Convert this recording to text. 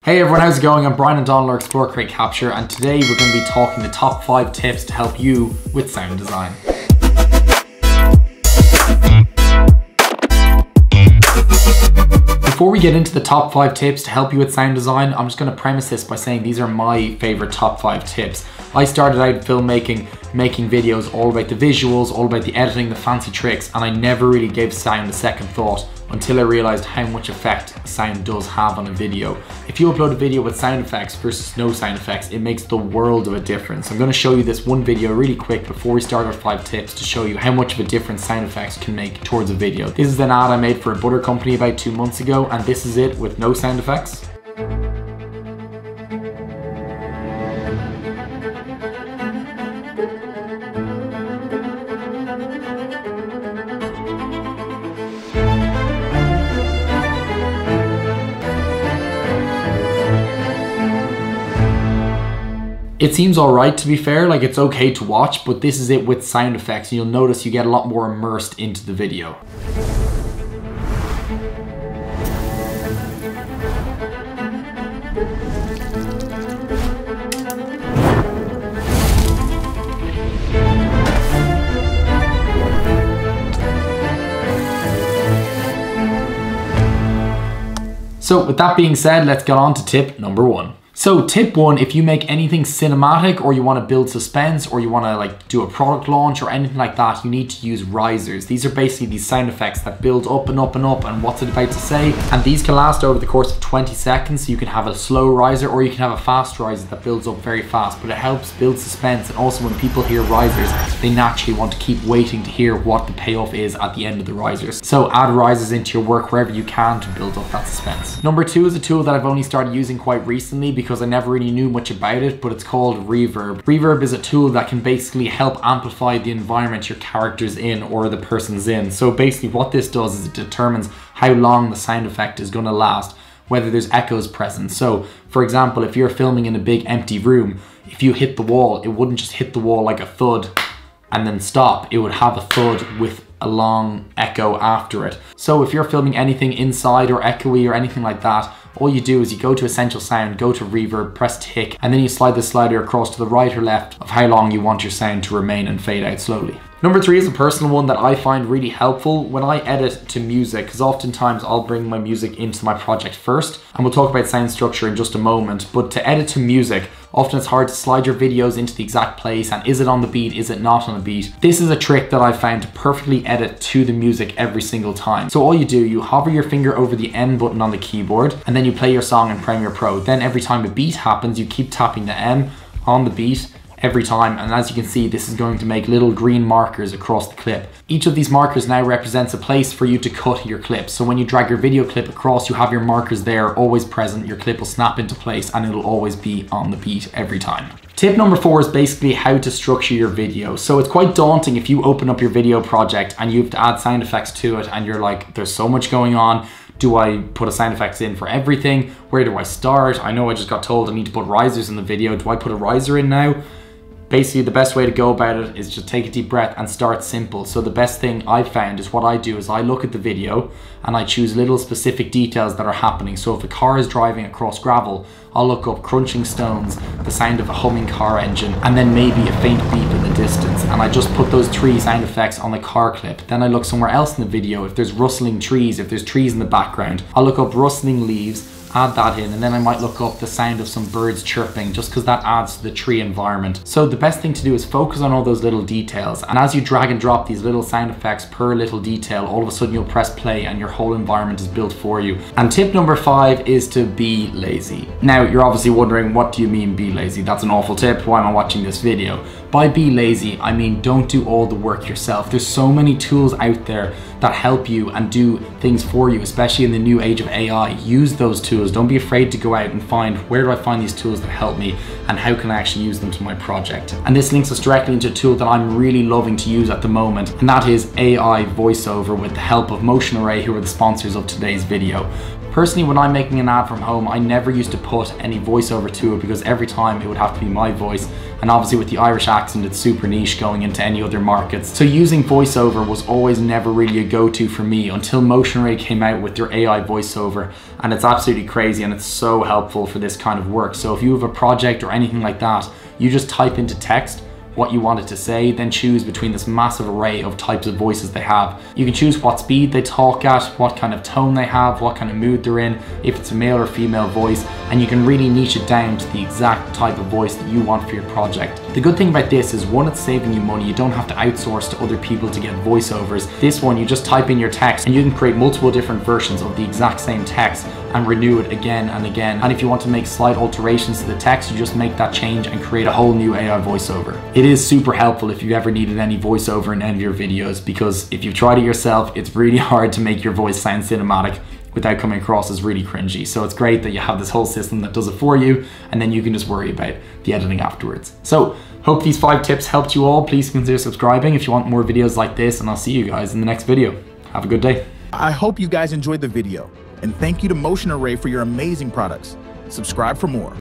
Hey everyone, how's it going? I'm Brian and Donald, our Explore, Create, Capture, and today we're going to be talking the top 5 tips to help you with sound design. Before we get into the top 5 tips to help you with sound design, I'm just going to premise this by saying these are my favorite top 5 tips. I started out in filmmaking, making videos all about the visuals, all about the editing, the fancy tricks, and I never really gave sound a second thought until I realized how much effect sound does have on a video. If you upload a video with sound effects versus no sound effects, it makes the world of a difference. I'm going to show you this one video really quick before we start our 5 tips to show you how much of a difference sound effects can make towards a video. This is an ad I made for a butter company about 2 months ago, and this is it with no sound effects. It seems alright, to be fair, like it's okay to watch, but this is it with sound effects, and you'll notice you get a lot more immersed into the video. So with that being said, let's get on to tip number 1. So tip 1, if you make anything cinematic or you want to build suspense or you want to like do a product launch or anything like that, you need to use risers. These are basically these sound effects that build up and up and up and what's it about to say. And these can last over the course of 20 seconds. So you can have a slow riser or you can have a fast riser that builds up very fast, but it helps build suspense. And also when people hear risers, they naturally want to keep waiting to hear what the payoff is at the end of the risers. So add risers into your work wherever you can to build up that suspense. Number 2 is a tool that I've only started using quite recently because I never really knew much about it, but it's called Reverb. Reverb is a tool that can basically help amplify the environment your character's in or the person's in. So basically what this does is it determines how long the sound effect is going to last, whether there's echoes present. So for example, if you're filming in a big empty room, if you hit the wall, it wouldn't just hit the wall like a thud and then stop. It would have a thud with a long echo after it. So if you're filming anything inside or echoey or anything like that, all you do is you go to Essential Sound, go to Reverb, press tick, and then you slide the slider across to the right or left of how long you want your sound to remain and fade out slowly. Number 3 is a personal one that I find really helpful when I edit to music, because oftentimes I'll bring my music into my project first, and we'll talk about sound structure in just a moment, but to edit to music, often it's hard to slide your videos into the exact place, and is it on the beat, is it not on the beat? This is a trick that I've found to perfectly edit to the music every single time. So all you do, you hover your finger over the M button on the keyboard, and then you play your song in Premiere Pro. Then every time a beat happens, you keep tapping the M on the beat every time, and as you can see, this is going to make little green markers across the clip. Each of these markers now represents a place for you to cut your clip. So when you drag your video clip across, you have your markers there always present, your clip will snap into place and it'll always be on the beat every time. Tip number 4 is basically how to structure your video. So it's quite daunting if you open up your video project and you have to add sound effects to it and you're like, there's so much going on. Do I put a sound effects in for everything? Where do I start? I know I just got told I need to put risers in the video. Do I put a riser in now? Basically, the best way to go about it is just take a deep breath and start simple. So the best thing I've found is what I do is I look at the video and I choose little specific details that are happening. So if a car is driving across gravel, I'll look up crunching stones, the sound of a humming car engine, and then maybe a faint beep in the distance. And I just put those 3 sound effects on the car clip. Then I look somewhere else in the video. If there's rustling trees, if there's trees in the background, I'll look up rustling leaves, add that in, and then I might look up the sound of some birds chirping just because that adds to the tree environment. So the best thing to do is focus on all those little details, and as you drag and drop these little sound effects per little detail, all of a sudden you'll press play and your whole environment is built for you. And tip number 5 is to be lazy. Now you're obviously wondering, what do you mean be lazy? That's an awful tip. Why am I watching this video? By be lazy, I mean don't do all the work yourself. There's so many tools out there that help you and do things for you, especially in the new age of AI. Use those tools. Don't be afraid to go out and find, where do I find these tools that help me and how can I actually use them to my project? And this links us directly into a tool that I'm really loving to use at the moment, and that is AI voiceover with the help of Motion Array, who are the sponsors of today's video. Personally, when I'm making an ad from home, I never used to put any voiceover to it because every time it would have to be my voice. And obviously with the Irish accent, it's super niche going into any other markets. So using voiceover was always never really a go-to for me until Motion Ray came out with their AI voiceover. And it's absolutely crazy and it's so helpful for this kind of work. So if you have a project or anything like that, you just type into text what you want it to say, then choose between this massive array of types of voices they have. You can choose what speed they talk at, what kind of tone they have, what kind of mood they're in, if it's a male or female voice, and you can really niche it down to the exact type of voice that you want for your project. The good thing about this is, one, it's saving you money. You don't have to outsource to other people to get voiceovers. This one, you just type in your text and you can create multiple different versions of the exact same text and renew it again and again. And if you want to make slight alterations to the text, you just make that change and create a whole new AI voiceover. It is super helpful if you ever needed any voiceover in any of your videos, because if you've tried it yourself, it's really hard to make your voice sound cinematic without coming across as really cringy. So it's great that you have this whole system that does it for you, and then you can just worry about the editing afterwards. So hope these 5 tips helped you all. Please consider subscribing if you want more videos like this, and I'll see you guys in the next video. Have a good day. I hope you guys enjoyed the video, and thank you to Motion Array for your amazing products. Subscribe for more.